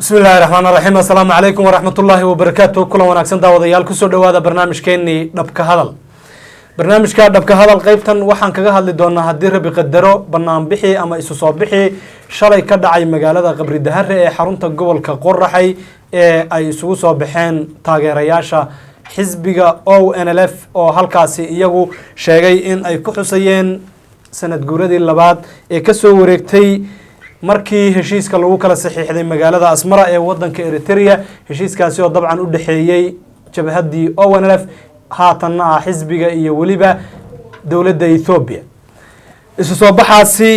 بسم الله الرحمن الرحيم السلام عليكم ورحمة الله وبركاته كل وناكسن داوديال كسو دوادا برنامج كيني دبك هذل برنامج كا دبك هذل قيبتن waxaan kaga hadli doonaa hadii rabi qadaro banaan bixi ama isu soo bixi shalay ka dhacay magaalada Qabri Dahare ee xarunta gobolka Qorraxay ee ay isugu soo baxeen taageerayaasha xisbiga ONLF oo halkaasi iyagu sheegay in ay ku xusayeen sanad guuradii labaad ee ka soo wareegtay markii heshiiska lagu kala saxiixday magaalada Asmara ee wadanka Eritrea heshiiskaasi oo dabcan u dhaxeeyay jabhadii ONLF haatan xisbiga iyo waliba dawladda Ethiopia isu soo baxaasi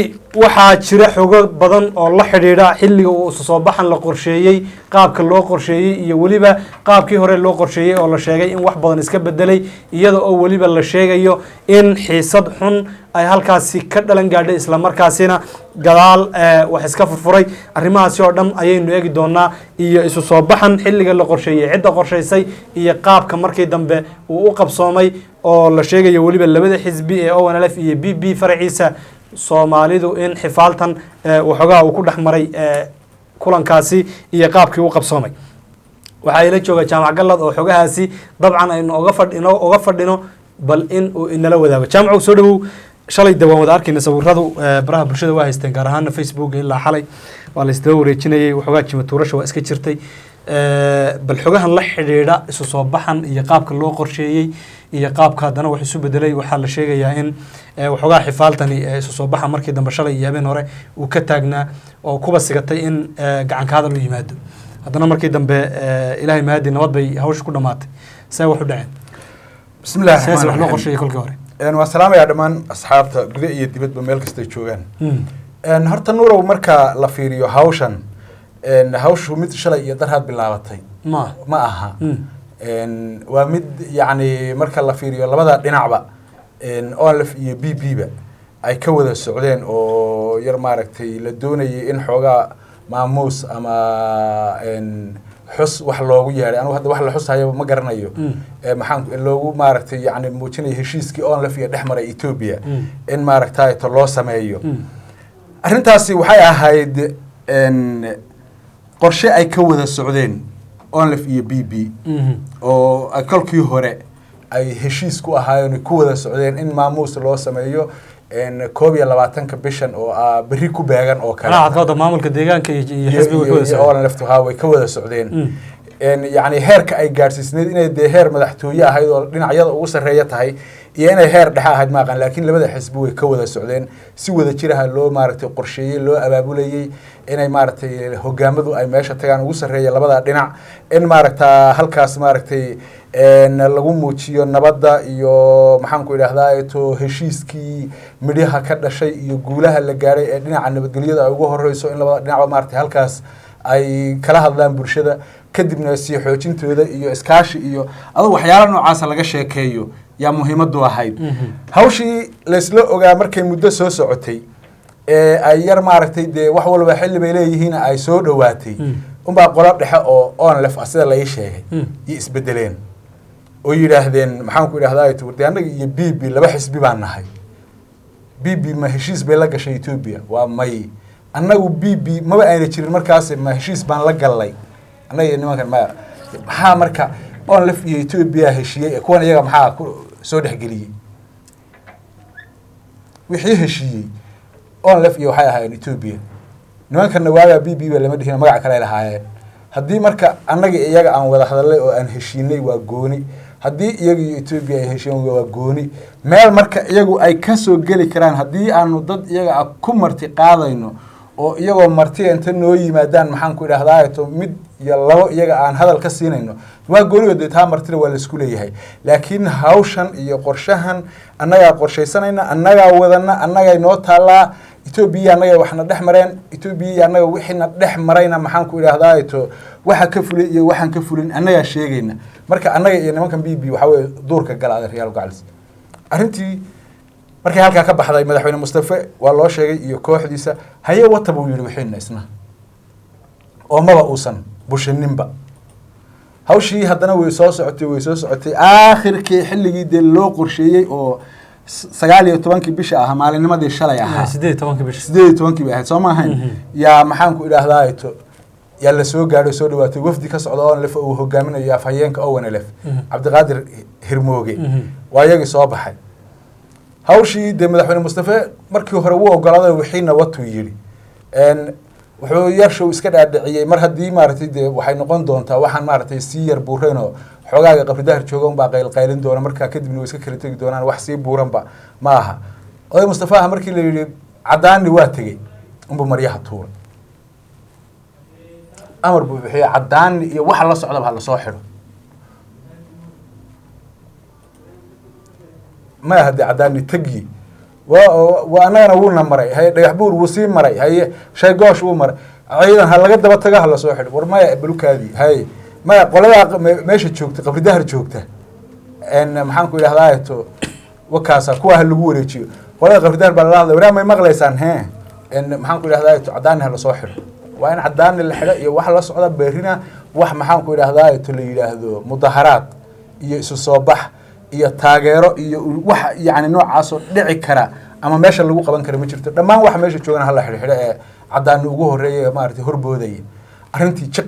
waxaa jira xogo badan oo la xiriira xilliga uu isu soo baxan la qorsheeyay qaabka loo qorsheeyay iyo waliba qaabkii hore loo qorsheeyay oo la sheegay in wax badan iska bedelay iyada oo waliba la sheegayo in xiisad xun ay halkaasi ka dhalan gaadhay isla markaasina gadaal wax iska furfuray arrimahaasi oo dhan ayaynu eegi doonaa iyo isu soo baxan xilliga la qorsheeyay cidda qorsheysay iyo qaabka markii dambe uu u qabsoomay oo la sheegayo waliba labada xisbi ee ONLF iyo BB faraciisa Soomaalidu in xifaaltan waxoogaa uu ku dhaxmaray kulankaasi iyo qaabkii uu qabsoomay waxa ila jooga jaamac galad oo xogahaasi dabcan aynu uga fadhino bal in uu inala wadaago jaamac soo dhawow shalay dawaan wada arkayna sawirradu baraha bulshada waa haysteen gaar ahaan Facebook ilaa xalay waa la isdaba wareejinayay waxoogaa jima tuurasho waa iska jirtay bal xogahan la xidhiidha isu soo baxan iyo qaabka loo qorsheeyay iyo qaabka hadana wax isu bedelay waxa la sheegayaa in waxoogaa xifaaltani isu soo baxan markii dambe shalay iyo habeen hore uu ka taagnaa oo kuba sigatay in gacan ka hadal u yimaado hadana markii dambe ilaahay mahadi nabad bay hawsha ku dhamaatay say wax u dhaceen bismillaah wax loo qorsheeyay kolkii hore waa salaamaya dhamaan asxaabta gudaha iyo dibadba meel kasta ay joogaan horta nuurow marka la fiiriyo hawshan hawshu mid shalay iyo darhaad bilaabatay ma aha waa mid yani marka la fiiriyo labada dhinacba ONLF iyo BB ba ay ka wada socdeen oo yar maaragtay la doonayay in xoogaa maamuus ama xus wax loogu yeeray anigu hadda wax la xusayo ma garanayo maxaan loogu maaragtay yani muujinay heshiiskii ONLF iyo dhexmaray Ethiopia in maaragtay to loo sameeyo arrintaasi waxay ahayd qorshe ay ka wada socdeen ONLF iyo BB oo kolkii hore ay heshiis ku ahaayeen ku wada socdeen in maamuus loo sameeyo 21 bishan oo berri ku beegan oo kale qodobka maamulka deegaanka iyo xisbiga ONLF way ka wada socdeen yani heerka ay gaarsiisneed inay heer madaxtooye ahayd oo dhinacyada ugu sareeya tahay iyo inay heer dhexe ahayd maaqan laakiin labada xisbi way ka wada socdeen si wada jiraha loo maaragtay qorsheeyay loo abaabulayay inay maaragtay hogaamadu ay meesha tagaan ugu sareeya labada dhinac in maaragtaa halkaas maaragtay lagu muujiyo nabadda iyo maxaan ku idhaahdaa to heshiiskii midhaha ka dhashay iyo guulaha la gaaray ee dhinaca nabadgelyada ay ugu horeyso in labada dhinacba maaragtay halkaas ay kala hadlaan bulshada kadibna sii xoojintooda iyo iskaashi iyo adoo waxyaalo noocaas laga sheekeeyo yaa muhiimadu ahayd hawshii la isla ogaa markay muddo soo socotay ay yar maaragtay wax walba xilli bay leeyihiin ay soo dhawaatay unbaa qola dhexe oo ONLF sida la ii sheegay iyo isbedeleen oo yiraahdeen maxaan ku idhaahdaa anaga iyo BB laba xisbi baan nahay BB ma heshiis bay la gashay Ethiopia waa may annagu BB maba ayna jirin markaas ma heshiis baan la galay annaga nimankan maxaa marka ONLF iyo Ethiopia heshiiyay kuwan iyaga maxaa soo dhaxgeliyay wixii heshiiyay ONLF iyo waxay ahaayeen Ethiopia nimankan waaga BB ba lama dhihin magac kale lahaayeen haddii marka annaga iyaga aan wada hadalay oo aan heshiinay waa gooni haddii iyaga iyo Ethiopia ay heshiiyeen waa gooni meel marka iyagu ay ka soo gali karaan haddii aanu dad iyaga ku marti qaadayno oo iyagoo marti inta noo yimaadaan maxaan ku idhaahdaa to mid iyo labo iyaga aan hadal ka siinayno waa gooniga taa martida waa la isku leeyahay laakiin hawshan iyo qorshahan annaga qorsheysanayna annaga wadana annaga noo taalaa Ethiopia annaga waxna dhex mareen Ethiopia annaga wixina dhex marayna maxaan ku idhaahdaa to waxa ka fulay iyo waxaan ka fulin annaga sheegayna marka annaga iyo nimankan BB waxa way duurka galaaday Real Gals arrintii markay halka ka baxday madaxweyne Mustafa waa loo sheegay iyo kooxdiisa haye wata buu yiri wixina isna oo maba uusan bushininba hawshii hadana way soo socotay aakhirkii xilligii loo qorsheeyay oo 19 bisha ah maalinimadii shalay ahaa 18 bisha 18 bay ahayd Soomaaliya yaa maxaan ku idhaahdaa yaa la soo gaadho soo dhawaatay wafdi ka socda ONLF uu hogaaminayo afhayeenka ONLF Cabdiqaadir Hirmooge waa iyagii soo baxay hawshii de madaxweyne Mustafa markii hore uu ogolaaday wixiina watu yiri wuxuu yarshow iska dhaadhiciyay mar haddii maaragtay de waxay noqon doontaa waxaan maaragtay si yar buurayno xogaaga qabridaar joogan baa qaylin doona markaa kadibna way iska kala tagi doonaan wax si buuranba ma aha oday Mustafa markii la yiri cadaani waa tagay umbu maryaha tuura amar buu bixiyay cadaani iyo waxa la socda la soo xiro ma hadii cadaani tagi waa anagana wuuna maray hay dhagax buur wuu sii maray hay shay goosh wuu maray ciidan ha laga daba taga la soo xiro war ma balukaadi hay ma qolada meesha joogta qabri dahar joogta maxaan ku yiraahdaa to wakaasa kuwa lagu wareejiyo qolada qabri dahar baa la hadlay waraa may maqlaysaan maxaan ku yiraahdaa to cadaani ha la soo xiro waa in cadaani la xiro iyo wax la socda beerina wax maxaan ku yiraahdaa to la yiraahdo mudaharaad iyo isu soo bax iyo taageero iyo wax yaani noocaas oo dhici kara ama meesha lagu qaban karo ma jirto dhamaan wax meesha joogan hal la xiro ee cadaani ugu horeeyay maartay horbooday arintii jib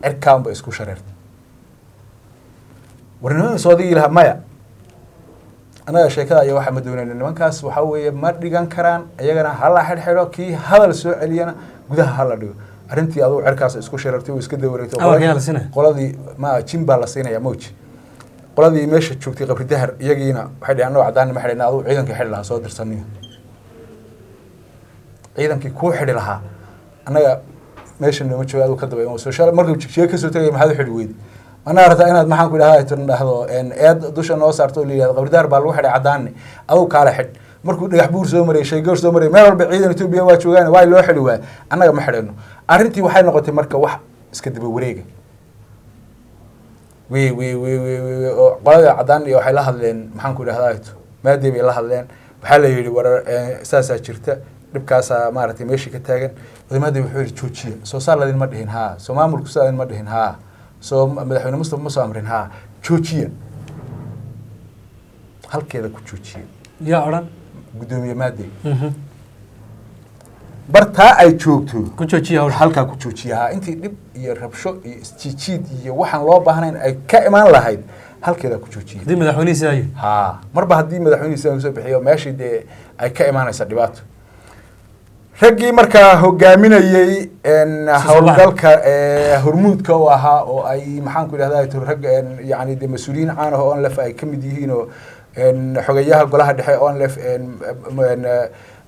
erkaan ba isku shareertay warnimada Saudi ilaha maya anaga sheekada ayaa waxa ma doonayna nimankaas waxa weeye ma dhigan karaan ayagana hal la xiro kii hadal soo celiyana gudaha hal la dhigo arintii adoo cirkaas isku shareertay oo iska dawareegtay qoladii ma jimba la siinaya mooji qoladii meesha joogtay qabri dahar iyagiina waxay dhaheen noo cadaan ma xidhna adoo ciidanka xidh lahaa soo dirsaniyo ciidankii ku xidhi lahaa anaga meesha noo joogo ka daba oo social markuu jigjiga ka soo tagay maxaa xidhi weyd ana aragtaa inaad maxaan ku ilaahay tirnaahdo eed dusha noo saarto leeyahay qabri dahar baa lagu xidhay cadaan adoo kala xidh markuu dhagax buur soo maray shay goor soo maray meel walba ciidan Itoobiya waa joogaan waa loo xidhi waa anaga ma xidhno arintii waxay noqotay marka wax iska daba wareega وي قلنا عدان iyo waxay la hadleen maxaan ku yiraahdaa maadii bay la hadleen waxa la yiri war saasa jirta dibkaas maartay meeshii ka taagan wadamada wuxuu yiri joojiya soo saaladin ma dhihin ha soo maamulku saaladin ma dhihin ha soo madaxweyne Mustafa ma soo amrin ha joojiya halkeeda ku joojiya yaa oran gudoomiye maadii barta ay joogto ku joojiya halka ku joojiya intii dib iyo rabsho iyo isjiid iyo waxaan loo baahnayn ay ka imaan lahayd halkeeda ku joojiya dib madaxweynihiisa ay marba hadii madaxweynihiisa uu soo bixiyo meeshii de ay ka imaanaysa dhibaato ragii marka hogaaminayay hawlgalka hormuudka oo ahaa oo ay maxaan ku yiraahdaa rag yaani de mas'uuliyiin caan ah oo ONLF ay kamid yihiin oo xogayaha golaha dhexe ONLF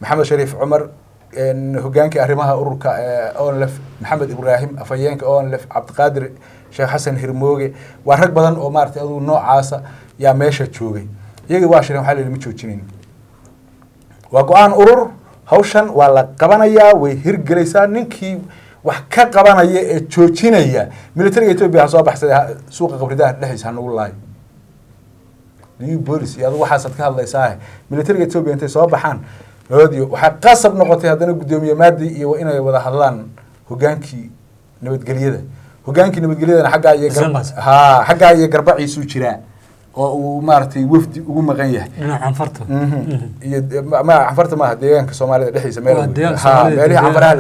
Maxamed Shariif Umar hogaanka arrimaha ururka ONLF Maxamed Ibrahim afayeenka ONLF Cabdiqaadir Sheekh Xasan Hirmooge waa rag badan oo maartay adu noocaasa yaa meesha joogay iyaga waa shireen waxa la yiri ma joojinin waa go'aan urur hawshan waa la qabanayaa way hirgelaysaa ninkii wax ka qabanaya ee joojinaya militariga Itoobiya soo baxsaday suuqa qabridaha dhexdiisa nagu laay new policy adu waxa ka hadlaysaa militariga Itoobiya intay soo baxaan loodiyo waxa qasab noqotay hadana gudoomiye maadi iyo inay wada hadlaan hogaankii nabadgelyada xagga iyo garbaciisu jira oo uu maartay wafdi ugu maqan yahay canfarta iyo ma canfarta ma deegaanka Soomaalida dhexdiisa meelaha canfaraha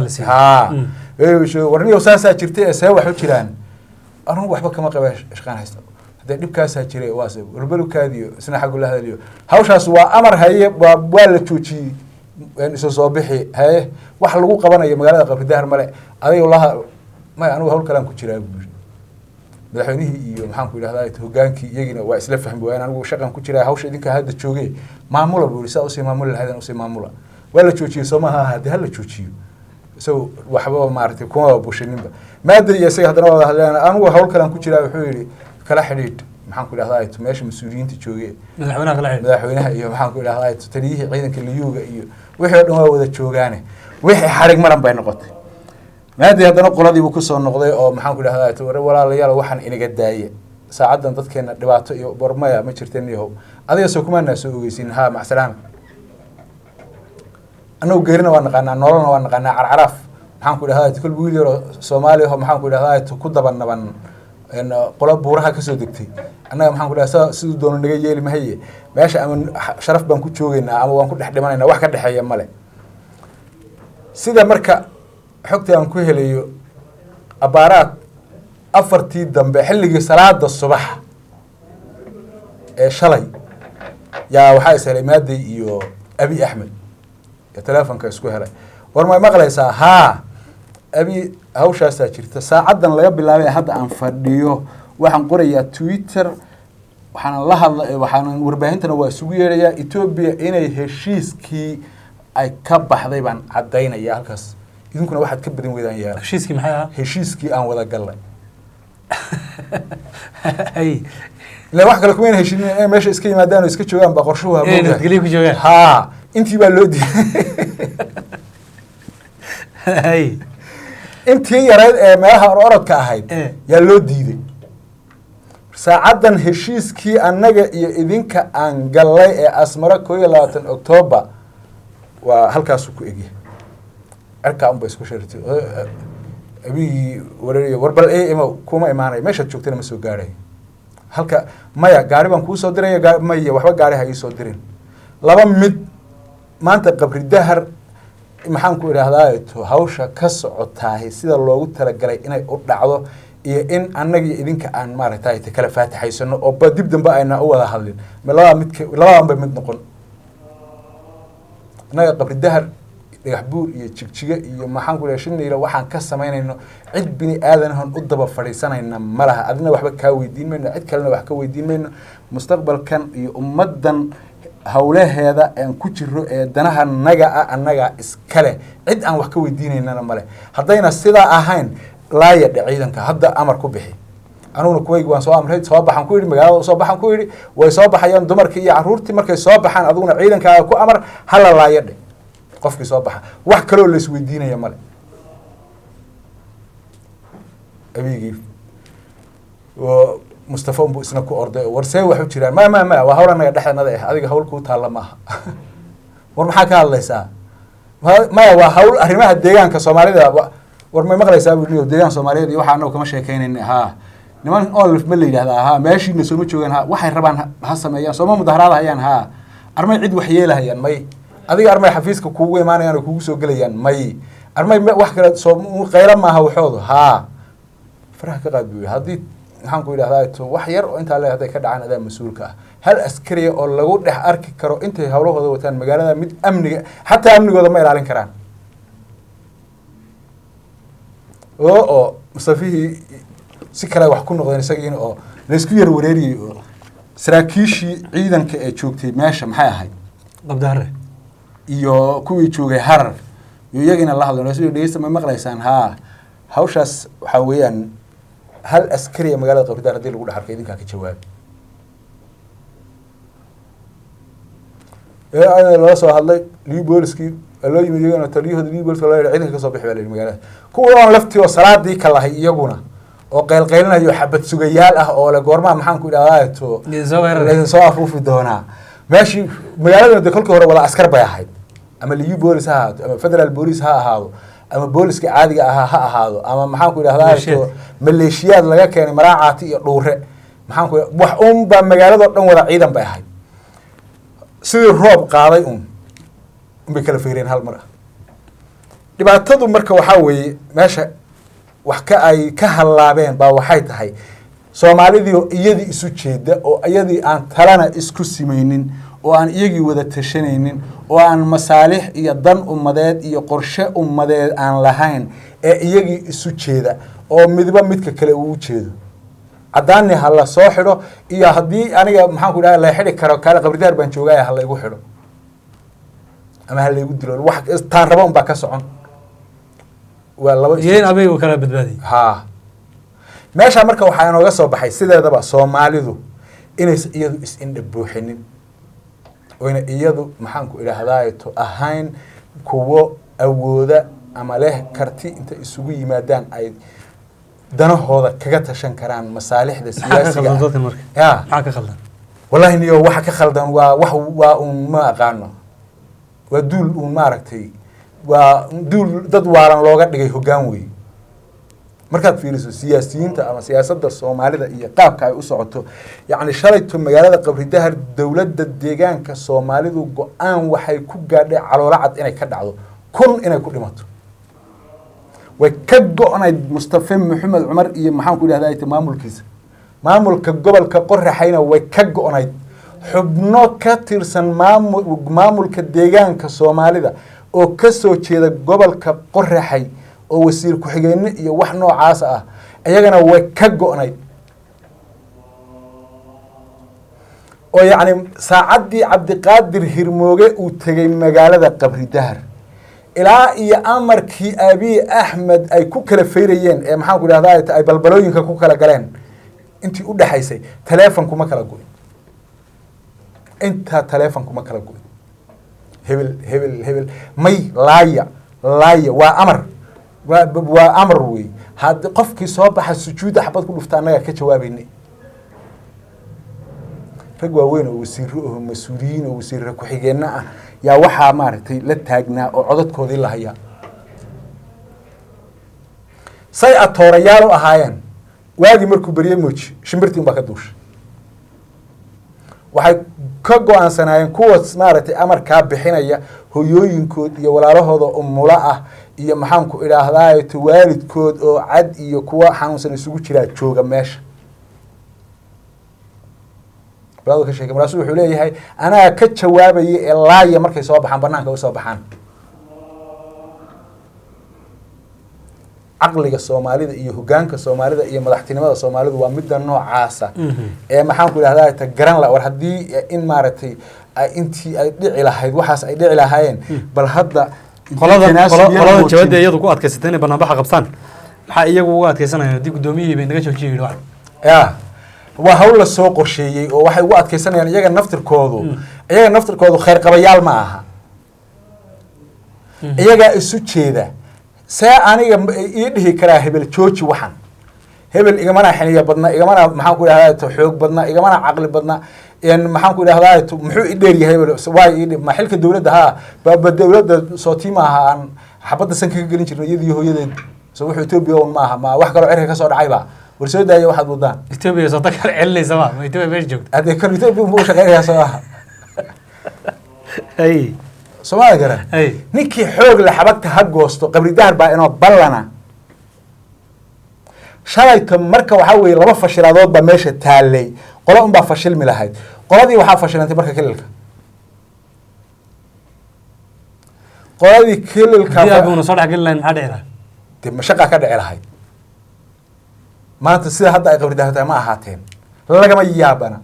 la siiyay warniyo saasa jirtay ee wax u jiraan arun waxba kama qabay shaqaan haysta dibkaas jiray waasay walbalukaadiyo isna xaq u lahadaliyo hawshaas waa amar haye waa la joojiyay in soo bixi haye wax lagu qabanayo magaalada qabri dahar male adiga wallahi ma anu hawl kalaan ku jiraa madaxweynihii iyo maxaan ku yiraahdaa hogaankii iyagina waa isla fahmi waayeen anigu shaqan ku jiraa hawsha idinka hadda joogay maamula buu isaa u sii maamula lahayn u sii maamula waa la joojiyay Soomaha hadda hal la joojiyo soo waxba maartay kuma bushininba maada iyo isaga hadana wada hadleen anigu hawl kalaan ku jiraa wuxuu yiri kala xidhiid maxaan ku yiraahdaa meesha mas'uuliyiinta joogay madaxweynaha iyo maxaan ku yiraahdaa taliyihii ciidanka liyuuga iyo wixii dhan waa wada joogaane wixii xarig maran bay noqotay maadii hadana qoladii uu ku soo noqday oo maxaan ku yiraahdaa walaalayaal waxaan inaga daayay saacadan dadkeena dhibaato iyo bormaya ma jirteen iyo adiga soo kuma soo ogeysin ha ma salaam anoo geerina waan naqaanaa nololna waan naqaanaa carcaraaf maxaan ku yiraahdaa kul wiil yar Soomaali ah maxaan ku yiraahdaa ku dabanaban qola buuraha ka soo degtay anaga maxaan ku yiraahdaa sidoo doono naga yeeli ma haye meesha ama sharaf baan ku joogeynaa ama waan ku dhex dhimanaynaa wax ka dhaxeeya male sida marka xogtii aan ku helayo abaaraad afartii dambe xilligii salaada subax ee shalay yaa waxaa is helay Maaday iyo Abi Axmed ee teleefonka isku helay war ma maqlaysaa haa abi hawshaasaa jirta saacadan laga bilaabay hadda aan fadhiyo waxaan qorayaa Twitter waxaan warbaahintana waa isugu yeerayaa Ethiopia inay heshiiskii ay ka baxday baan cadeynaya halkaas idinkuna waxaad ka badan weydaan yaa heshiiskii maxay ahaa heshiiskii aan wada galnay ay la wax kale kuma heshiin meesha iska yimaadaan oo iska joogaan ba qorshuhu ee galiib ku joogaan ha intii baa loo diiday ay intii yareed ee meelaha orodka ahayd yaa loo diiday saacadan heshiiskii annaga iyo idinka aan galay ee Asmara 21 October waa halkaas ku egay arka un bay isku sheertay abi warbal kuma imaanay meesha joogtana ma soo gaaray halka maya gaari baan ku soo diray maya waxba gaari ha ii soo dirin laba mid maanta qabri dahar maxaan ku iraahdaa hawsha ka socotaa sida loogu talagalay inay u dhacdo iyo in annaga iyo idinka aan maaragtay kala faataxaysano oo dib dambe ayna u wada hadlin labada mid noqon annaga qabri dahar dhagax buur iyo jigjiga iyo maxaan ku leeyahay shinniila waxaan ka sameynayno cid bini aadanahan u daba fadhiisanayna malaha adina waxba ka weydiin mayno cid kalena wax ka weydiin mayno mustaqbalkan iyo ummadan hawlaheeda aan ku jiro ee danaha annaga iskale cid aan wax ka weydiinaynana male haddayna sidaa ahayn laaya ciidanka hadda amar ku bixi anuguna kuwaygu waan soo amray soo baxan ku yiri magaalada soo baxan ku yiri way soo baxayaan dumarkii iyo caruurtii markay soo baxaan aduguna ciidankaaga ku amar hala laaya qofkii soo baxa wax kale oo la isweydiinaya male abigi oo Mustafa umbu isna ku orday warsay wax u jiraan ma waa hawla naga dhaxdanada ah adiga hawl ku taala ma war maxaa ka hadlaysaa ma waa hawl arrimaha deegaanka Soomaalida war ma maqlaysaa buu deegaan Soomaaliyeed waxa anagu kama sheekeynayna ha niman olif ma la yiraahdaa ha meeshii soo ma joogan ha waxay rabaan ha sameeyaan Soomaa mudaharaad hayaan ha armay cid wax yeelahayaan may adiga armay xafiiska kuugu imaanayaan oo kuugu soo galayaan may armay wax kale soo qayla ma aha waxoodu ha faraha ka qaad hadii waxaan ku yiraahdaa wax yar oo inta leeyahay ka dhacaan adaa mas'uulka ah hal askari oo lagu dhex arki karo intay hawlahooda wataan magaalada mid amniga hatta amnigooda ma ilaalin karaan oo Mustafihi si kale wax ku noqdeen isagiina oo la isku yar wareeriyay saraakiishii ciidanka ee joogtay meesha maxay ahayd qabdaare iyo kuwii joogay Harar iyo iyagina la hadlay soo dhageysta ma maqlaysaan ha hawshaas waxa weeyaan hal askari magaalada qabdaare hadii lagu dhaxarkay idinka ka jawaab la soo hadlay liibooliskii loo yimid iyagana taliyahooda liibooliska la yiraahdo ciidanka ka soo bixi baa magaalada kuwa aan laftii oo salaadii ka lahay iyaguna oo qeylqeylinayo xabad sugayaal ah oo la goorma maxaan ku idhaahdaa soo afuufi doonaa meeshii magaalada kolkii hore wada askar bay ahayd ama liiboolis ha ahaato ama federal police ha ahaado ama booliska caadiga ah ha ahaado ama maxaan ku idhaahdaa maleeshiyaad laga keenay maraacaati iyo dhuure maxaan ku wax ba magaalada dhan wada ciidan bay ahayd sidii roob qaaday bay kala feereen hal mar dhibaatadu marka waxa weeye meesha wax ka ay ka halaabeen baa waxay tahay Soomaalidii oo iyadii isu jeeda oo iyadii aan talana isku simeynin oo aan iyagii wada tashanaynin oo aan masaalix iyo dan ummadeed iyo qorshe ummadeed aan lahayn ee iyagii isu jeeda oo midba midka kale uu jeedo cadaani hala soo xidho iyo hadii aniga maxaan ku dhahay la xidhi karo kala qabridaar baan joogay hala igu xidho ama hala igu dilo wax taan rabo ba ka socon waa laba yeen abay oo kala badbaadi ha meesha marka waxa inooga soo baxay sideedaba Soomaalidu inay iyadu is indhabuuxinin oo inay iyadu maxaan ku idhaahdaa to ahayn kuwo awooda ama leh karti inta isugu yimaadaan ay danahooda kaga tashan karaan masaalixda siyaasiga ya maxaa ka khaldan wallahi niyo waxa ka khaldan waa ma aqaano waa duul maaragtay waa duul dad waalan looga dhigay hoggaan weey markaad fiiriso siyaasiyiinta ama siyaasadda Soomaalida iyo qaabka ay u socoto yaani shalayto magaalada Qabridahar dawladda deegaanka Soomaalidu go'aan waxay ku gaadhay caloolacad inay ka dhacdo kun inay ku dhimato way ka go-nayd Mustafa Maxamed Cumar iyo maxaan ku idhahdaa maamulkiisa maamulka gobolka Qorraxayna way ka go-nayd xubno ka tirsan maamulka deegaanka Soomaalida oo ka soo jeeda gobolka Qorraxay oo wasiir ku-xigeen iyo wax noocaas ah ayagana way ka go-nayd oo yacni saacadii Cabdiqaadir Hirmooge uu tagay magaalada Qabri Dahar ilaa iyo amarkii Abiy Ahmed ay ku kala feerayeen ee maxaan ku idhahdaa ay balbalooyinka ku kala galeen intii u dhaxaysay telefonku ma kala go'in inta telefonku ma kala go'in hebel may laaya waa amar waa amar wey had qofkii soo baxa sujuuda xabad ku dhufta anaga ka jawaabaynay rag waaweyn oo wasiiro oo mas'uuliyiin oo wasiiro ku-xigeenna ah yaa waxaa maaragtay la taagnaa oo codadkoodii la hayaa say atoorayaal u ahaayeen waagii markuu beriyey mooji shimbirtii unbaa ka duushay waxay ka go-aansanaayeen kuwaas maaragtay amarkaa bixinaya hooyooyinkood iyo walaalahooda umula ah iyo maxaanku idhaahdaa waalidkood oo cad iyo kuwa xanuunsan isugu jiraa jooga meesha ka sheegay markaasuu wuxuu leeyahay anaa ka jawaabaya ee laaya markay soo baxaan banaanka u soo baxaan caqliga Soomaalida iyo hogaanka Soomaalida iyo madaxtinimada Soomaalidu waa mid noocaasa ee maxaan ku idhahdaa ta garan la war hadii in maaragtay intii ay dhici lahayd waxaas ay dhici lahaayeen bal hadda qolada jawaadeeda iyadu ku adkaysatay inay banaanbaxa qabtaan waxa iyagu uga adkaysanayaan hadii gudoomiyihii bay naga joojiyay wax waa hawl la soo qorsheeyay oo waxay ugu adkaysanayaan iyaga naftirkoodu khayr qabayaal ma aha iyaga isu jeeda see aniga ii dhihi karaa hebel jooji waxan hebel igamana xiniya badna igamana maxaan ku idhahdaa xoog badna igamana caqli badna maxaan ku idhahdaa muxuu i dheer yahay waay ma xilka dawladda ha baba dawladda soo tiima aha aan xabadda san kaga gelin jirnay iyadii hooyadeed soo wuxuu Ethiopia oo maaha ma wax kale cirka ka soo dhacayba warsoo daayay waxaad wadaan Ethiopia soo takar celinaysa ma Ethiopia meesh joogto hadii kan Ethiopia uu shaqeeyaa soo ah ay Soomaaliya garan ninkii xoog la xabagta ha goosto Qabri Dahar baa inoo ballana shalayta marka waxa weeye laba fashilaadood ba meesha taalay qolo un baa fashilmi lahayd qoladii waxa fashilantay marka kililka abuuna soo dhax gelin maxaa dhici lahayd dib mashaqa ka dhici lahayd maanta sida hadda ay Qabri Dahar ma ahaateen lagama yaabana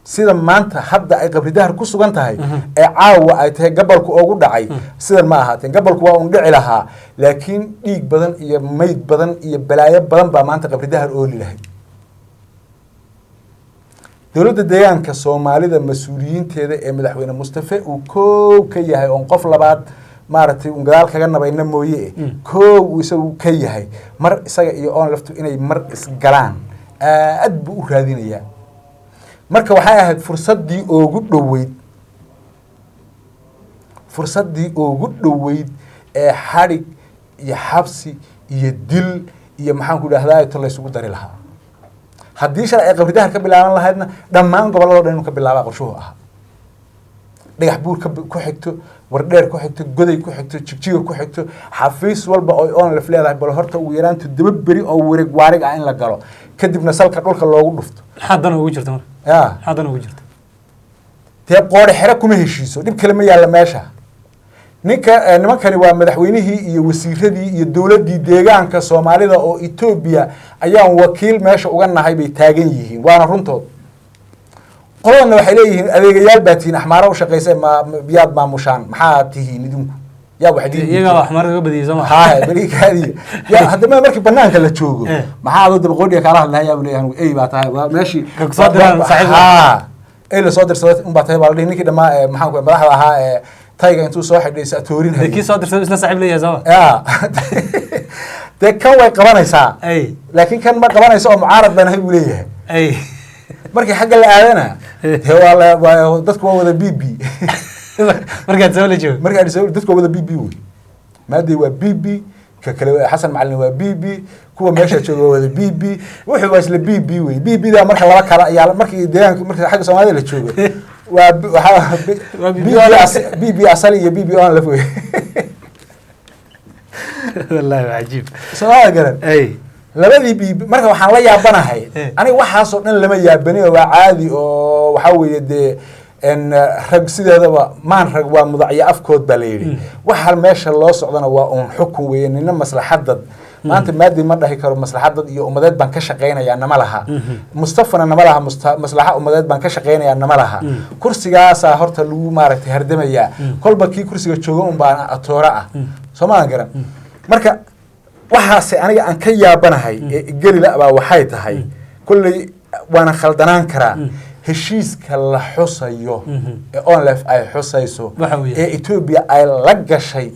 sida maanta hadda ay Qabri Dahar ku sugan tahay ee caawa ay tahay gobolku ugu dhacay sidan ma ahaateen gobolku waa un dhici lahaa laakiin dhiig badan iyo mayd badan iyo balaayo badan baa maanta Qabri Dahar ooli lahayd dawladda deegaanka Soomaalida mas'uuliyiinteeda ee madaxweyne Mustafa uu koow ka yahay oo qof labaad maaragtay un gadaal kaga nabayna mooyee koow uu isagu ka yahay mar isaga iyo oon laftu inay mar isgalaan aad buu u raadinayaa marka waxay ahayd fursadii ugu dhoweyd ee xarig iyo xabsi iyo dil iyo maxaan ku idhahdaa to la isugu dari lahaa haddii shalay ay Qabri Dahar ka bilaaban lahaydna dhammaan gobolladoo dhan inuu ka bilaabaa qorshuhu ahaa dhagax buur ku xigto wardheer ku xigto goday ku xigto jigjiga ku xigto xafiis walba oo oon la leedahay bal horta ugu yaraan 7 beri oo wareeg waarig ah in la galo kadibna salka dhulka loogu dhufto xadan ugu jirto marka xadan ugu jirto tee qoor xira kuma heshiiso dib kale ma yaala meesha nimankani waa madaxweynihii iyo wasiiradii iyo dawladdii deegaanka Soomaalida oo Ethiopia ayaan wakiil meesha uga nahay bay taagan yihiin waana runtood qoladna waxay leeyihiin adeegayaal baatiin axmaaro u shaqeysay biyaad maamushaan maxaa tihiin idinku yaa waxay iyaga axmaar uga badiyay Soomaa haa bariikaadi yaa hadda markii banaanka la joogo maxaa aad daba qoodiga kala hadlahay yaa leeyahay ay baa tahay waa meeshii ka soo diraan saaxiib ay la soo dirsaday un baa tahay baa ninkii dhamaa maxaan ku madaxda ahaa tayga intuu soo xidhaysa toorin hay kii soo dirsaday isla saaxiib leeyahay Soomaa de kan way qabanaysaa laakiin kan ma qabanayso oo mucaarad baan hay u leeyahay markii xagga la aadana waa dadku waa wada BB markaad soo la joogo markaad soo dadku waa wada BB wey maadii waa BB ka kale Xasan Macalin waa BB kuwa meesha jooga waa wada BB wuxuu waa isla BB wey BB da marka laba kala ayaa markii deegaanka markii xagga Soomaalida la joogo waa BB asal iyo BB on la wey wallaahi waa cajiib soo garan ay labadii bi marka waxaan la yaabanahay aniga waxaasoo dhan lama yaabani waa caadi oo waxaa weeye dee rag sideedaba maan rag waa mudacyo afkood baa la yidhi waxa meesha loo socdana waa uun xukun weeye nina maslaxadad maanta maadi ma dhahi karo maslaxadad iyo umadeed baan ka shaqaynayaa nama laha mustafana nama laha maslaxa umadeed baan ka shaqaynayaa nama laha kursigaasaa horta lagu maaragtay hardamayaa kolba kii kursiga jooga un baan atoora ah soo maan garan marka waxaase aniga aan ka yaabanahay ee gelila baa waxay tahay kulley waana khaldanaan karaa heshiiska la xusayo ee onlef ay xusayso ee Ethiopia ay la gashay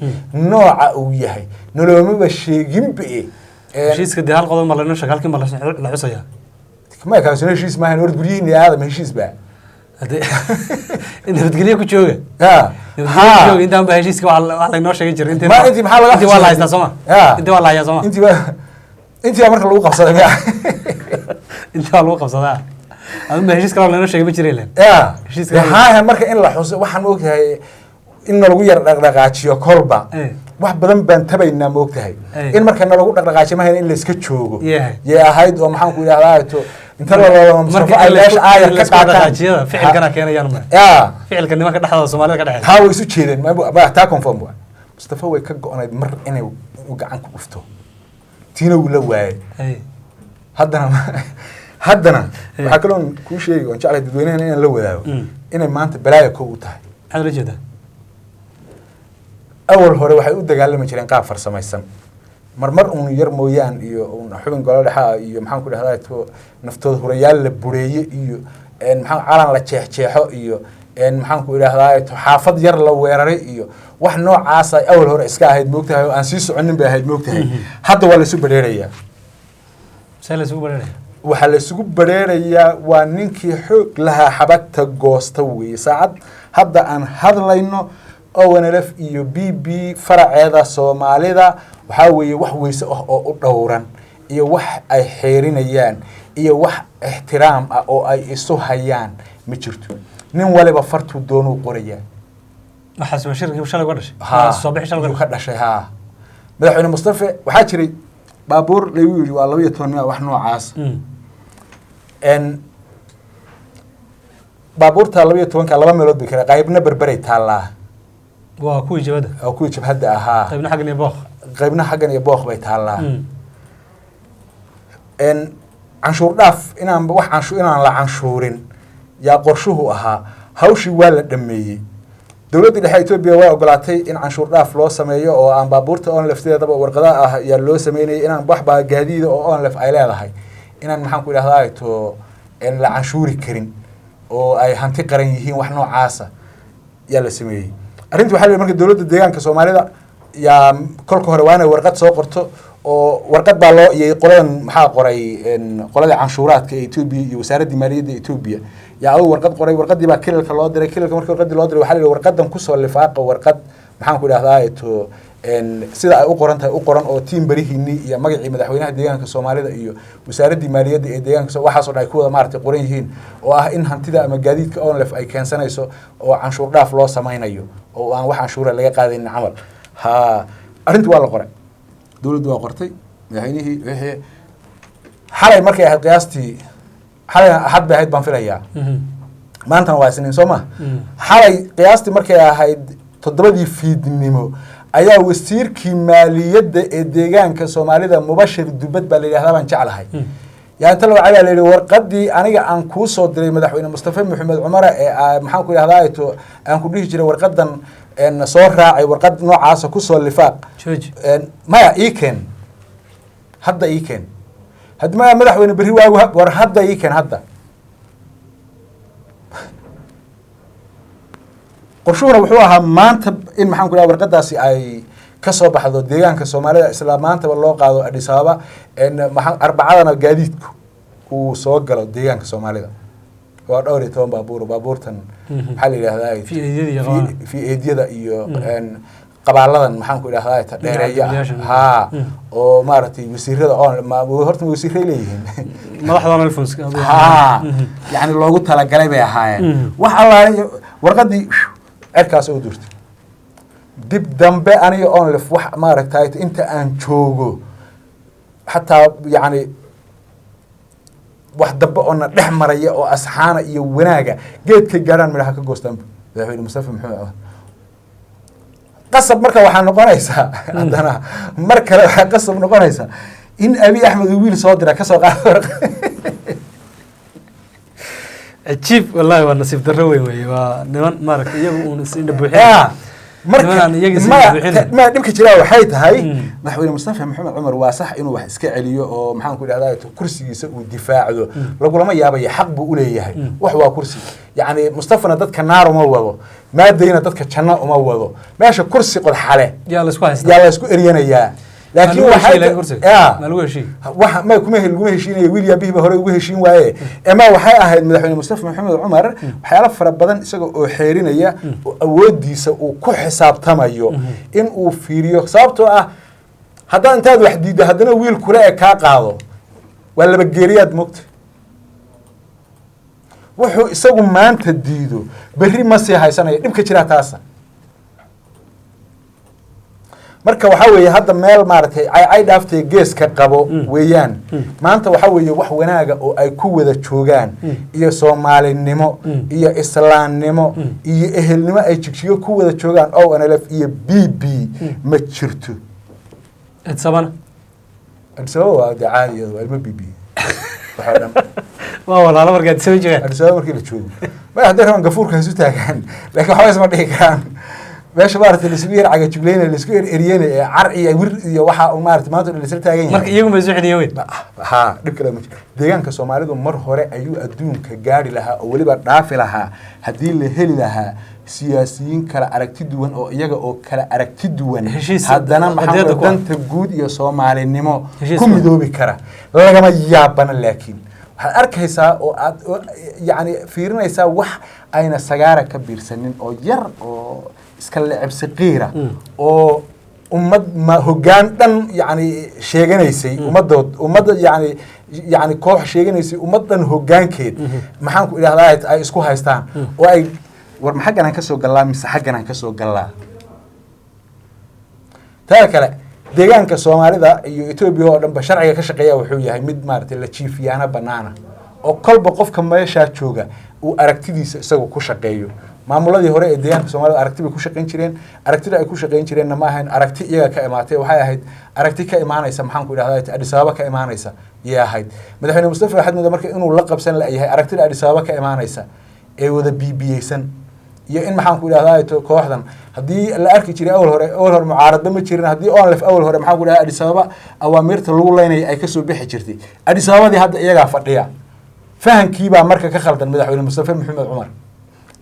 nooca uu yahay nolomaba sheeginba heshiiska de hal qodob ma la shaqaalkii ma la xusaya ma ka soo heshiis ma ahan war guriyeen aadam heshiis baa inta badgeliye ku jooga jooga intaan ba heshiiska wax la inoo sheegay jiray inta ma intii maxaa laga intii waa la haystaa Soomaa intii waa la hayaa Soomaa intii marka lagu qabsaday ma intii waa lagu qabsadaa aduma heshiiska la inoo sheegay ma jiray leen heshiiska haa marka in la xuso waxaan ogtahay in lagu yar dhaqdhaqaajiyo kolba wax badan baan tabaynaa ma ogtahay in marka lagu dhaqdhaqaajiyo ma in la iska joogo yee ahayd oo maxaan ku yiraahdaa to inta la Mustafa ay leesh aayar ka qaataan ficilkana keenayaan ma ficilka nimanka dhexdooda Soomaalida ka dhaxay haa way isu jeedeen ma taa confirm waa Mustafa way ka go'anayd mar inay u gacan ku dhufto tiina uu la waayay haddana waxaa kaloo kuu sheegi oo jeclay dadweynaha inaan la wadaago inay maanta balaaya koow u tahay maxaad la jeedaa awal hore waxay u dagaalami jireen qaab farsamaysan marmar uun yar mooyaan iyo uun xubin golo dhexa iyo maxaan ku dhahdaa to naftooda hurayaal la bureeye iyo maxaan calan la jeexjeexo iyo maxaan ku idhaahdaa to xaafad yar la weeraray iyo wax noocaas ay awal hore iska ahayd moogtahay oo aan sii soconin bay ahayd moogtahay hadda waa la isu badheerayaa waxaa la isugu badheerayaa waa ninkii xoog lahaa xabagta goosta weeye saacad hadda aan hadlayno ONLF iyo BB faraceeda Soomaalida waxaa weeye wax weyse ah oo u dhowran iyo wax ay xeerinayaan iyo wax ixtiraam ah oo ay isu hayaan ma jirto nin waliba fartu doonu qorayaa waxa soo shirkii shalay ka dhashay soo bixi shalay ka dhashay ha madaxweyne Mustafa waxaa jiray baabuur la yiri waa 12 wax noocaas baabuurta 12 laba meelood bay kala qaybna berberay taalaa waa kuwii jabada oo kuwii jabhada ahaa qaybna xaggan iyo booq bay taalaa canshuur dhaaf inaan la canshuurin yaa qorshuhu ahaa hawshii waa la dhameeyey dawladda dhexe Ethiopia way ogolaatay in canshuur dhaaf loo sameeyo oo aan baabuurta ONLF teedaba warqada ah yaa loo sameeyay inaan wax baa gaadiida oo ONLF ay leedahay inaan maxaan ku idhaahdaa to in la canshuuri karin oo ay hanti qaran yihiin wax noocaasa yaa la sameeyay arrintu waxaa la marka dawladda deegaanka Soomaalida yaa kolka hore waana warqad soo qorto oo warqad baa loo iyay qoladan maxaa qoray qolada canshuuraadka ee Ethiopia iyo wasaaradda maaliyadda Ethiopia yaa uu warqad qoray warqadii baa kilalka loo diray kilalka markii warqadii loo diray waxaa la warqadan ku soo lifaaqa warqad maxaan ku idhaahdaa to sida ay u qoran tahay u qoran oo team barihiini iyo magacii madaxweynaha deegaanka Soomaalida iyo wasaaradda maaliyadda ee deegaanka waxaas oo dhan ay ku wada maartay qoran yihiin oo ah in hantida ama gaadiidka ONLF ay keensanayso oo canshuur dhaaf loo samaynayo oo aan wax canshuura laga qaadaynin camal ha arrintu waa la qoray dawladdu waa qortay madaxweynihii wixii xalay markay ahayd qiyaastii xalay ahad bay ahayd baan filayaa maantana waa isniin soo ma xalay qiyaastii markay ahayd 7 fiidnimo ayaa wasiirkii maaliyadda ee deegaanka Soomaalida Mubashir Dubad baa la yiraahdaa baan jeclahay yaa inta loo calaal leeyahay warqadii aniga aan ku soo diray madaxweyne Mustafa Maxamed Cumar ee maxaan ku yiraahdaa to aan ku dhihi jiray warqadan soo raacay warqad noocaas ku soo lifaaq maya iken hadda iken hadma madaxweyne bari war hadda iken hadda qorshuhuna wuxuu ahaa maanta in maxaan ku yiraahdaa warqadaasi ay ka soo baxdo deegaanka Soomaalida isla maanta loo qaado Addis Ababa maxaan arbacadana gaadiidku uu soo galo deegaanka Soomaalida waa dhowr iyo 10 baabuurtan maxaa la yiraahdaa fi eediyada iyo qabaaladan maxaan ku idhaahdaa dheereeya ha oo maartay wasiirada oo horta wasiiray leeyihiin madaxda alfonska ha yani loogu talagalay bay ahaayeen wax alla warqadii erkaas oo durtay dib dambe aniga onlef wax maaragtay inta aan joogo xataa yacni wax dambe oo na dhex maraya oo asxaana iyo wanaaga geedkay gaadhaan midhaha ka goostaanba madaxweyne mustafa maxamed cumar qasab marka waxaa noqonaysaa haddana mar kale waxaa qasab noqonaysaa in abi axmed uu wiil soo dira kasoo qaado cajiib wallahi waa nasiib darro weyn weye waa niman maaragtay iyagu uun is-indha buuxin ma dhibka jiraa waxay tahay madaxweyne mustafa maxamed cumar waa sax inuu wax iska celiyo oo maxaan ku idhahdaa kursigiisa uu difaacdo lagulama yaabaya xaq buu uleeyahay wax waa kursi yacni mustafana dadka naar uma wado maadayna dadka janno uma wado meesha kursi qodxale yaa la isku eryanayaa laakiin laguma heshiinaya wiil yaabihiiba hore ugu heshiin waaye ema waxay ahayd madaxweyne mustafa maxamed cumar waxyaalo fara badan isaga oo xeerinaya oo awoodiisa uu ku xisaabtamayo in uu fiiriyo sababtoo ah haddaan intaad wax diiddo haddana wiil kule ee kaa qaado waa laba geeriyaad mogta wuxuu isagu maanta diido berri ma sii haysanaya dhibka jiraa taasa marka waxaa weeye hadda meel maaragtay cay dhaaftay geeska qabo weeyaan maanta waxaa weeye wax wanaaga oo ay ku wada joogaan iyo soomaalinimo iyo islaamnimo iyo ehelnimo ay jigjigo ku wada joogaan ONLF iyo BB ma jirto adsabana waa caadi waa ilmo BB waxa dhan waa walaalo markaad soo jeegaan adsabana markii la joogo ma hadda rawan gafuurka isu taagaan laakiin waxa isma dhihi karaan meesha maaragtay laisku yar cagajuglayna laisku yar eryana ee car iyo wir iyo waxaa uu maaragtay maanta laisla taagan yahay marka iyagu ma soo xidhiyo weyn haa dhib kale ma jiro deegaanka soomaalidu mar hore ayuu adduunka gaari lahaa oo weliba dhaafi lahaa haddii la heli lahaa siyaasiyiin kala aragti duwan oo iyaga oo kala aragti duwan haddana maxaa danta guud iyo soomaalinimo ku midoobi kara lagama yaabana laakiin waxaad arkaysaa oo aad yacni fiirinaysaa wax ayna sagaara ka biirsanin oo yar oo iska leceb saqiira oo ummad hoggaan dhan yacni sheeganaysay ummadda yacni koox sheeganaysay ummad dhan hoggaankeed maxaan ku idhahdaa ay isku haystaan oo ay war ma xaggan aan ka soo gallaa mise xaggan aan ka soo gallaa taa kale deegaanka soomaalida iyo Ethiopia oo dhanba sharciga ka shaqeeya wuxuu yahay mid maaragtay la jiifiyaana banaana oo kolba qofka meesha jooga uu aragtidiisa isagu ku shaqeeyo maamuladii hore ee deegaanka soomaalida aragti bay ku shaqeyn jireen aragtida ay ku shaqeyn jireenna ma ahayn aragti iyaga ka imaatay waxay ahayd aragti ka imaanaysa maxaan ku idhahdaa Addis Ababa ka imaanaysa iyay ahayd madaxweyne mustafa waxaad moodaa marka inuu la qabsan layahay aragtida Addis Ababa ka imaanaysa ee wada BB-yeysan iyo in maxaan ku idhahdaa kooxdan haddii la arki jiray awal hore mucaaradba ma jirin haddii ONLF awal hore maxaan ku idhahdaa Addis Ababa awaamirta lagu leynay ay kasoo bixi jirtay Addis Ababadii hadda iyagaa fadhiya fahankii baa marka ka khaldan madaxweyne mustafa maxamed cumar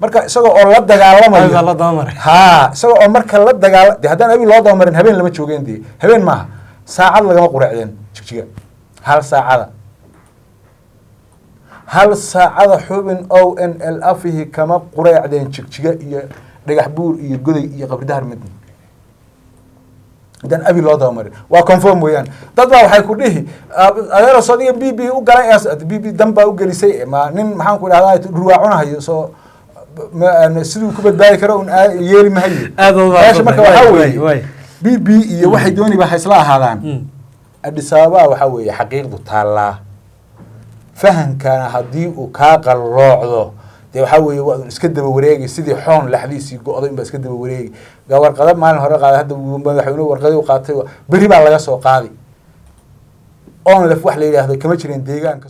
marka isagoo oo la dagaalamayo isagoo oo marka la dagaal haddaan abi loo dabamarin habeen lama joogeen dee habeen maaha saacad lagama quraacdeen jigjiga hal saacada xubin ONLF kama quraacdeen jigjiga iyo dhagax buur iyo goday iyo qabridahar midna haddaan abi loo dabamarin waa conform weeyaan dad baa waxay ku dhihi adeero sodiga BB u galay BB dan baa u gelisay ma nin maxaan ku idhahdaa ruwaacunahayo soo siduu ku badbaadi karo un yeeli mahayo meesha marka waxaa weeye BB iyo waxay dooniba haysla ahaadaan Addis Ababa waxaa weeye xaqiiqdu taallaa fahankana haddii uu kaa qalloocdo dee waxaa weeye waa iska daba wareegay sidii xoon laxdiisii go'day inbaa iska daba wareegay warqado maalin hore qaaday hadda madaxweynuhu warqadii u qaatay berri baa laga soo qaaday ONLF wax la yidhaahdo kama jirin deegaanka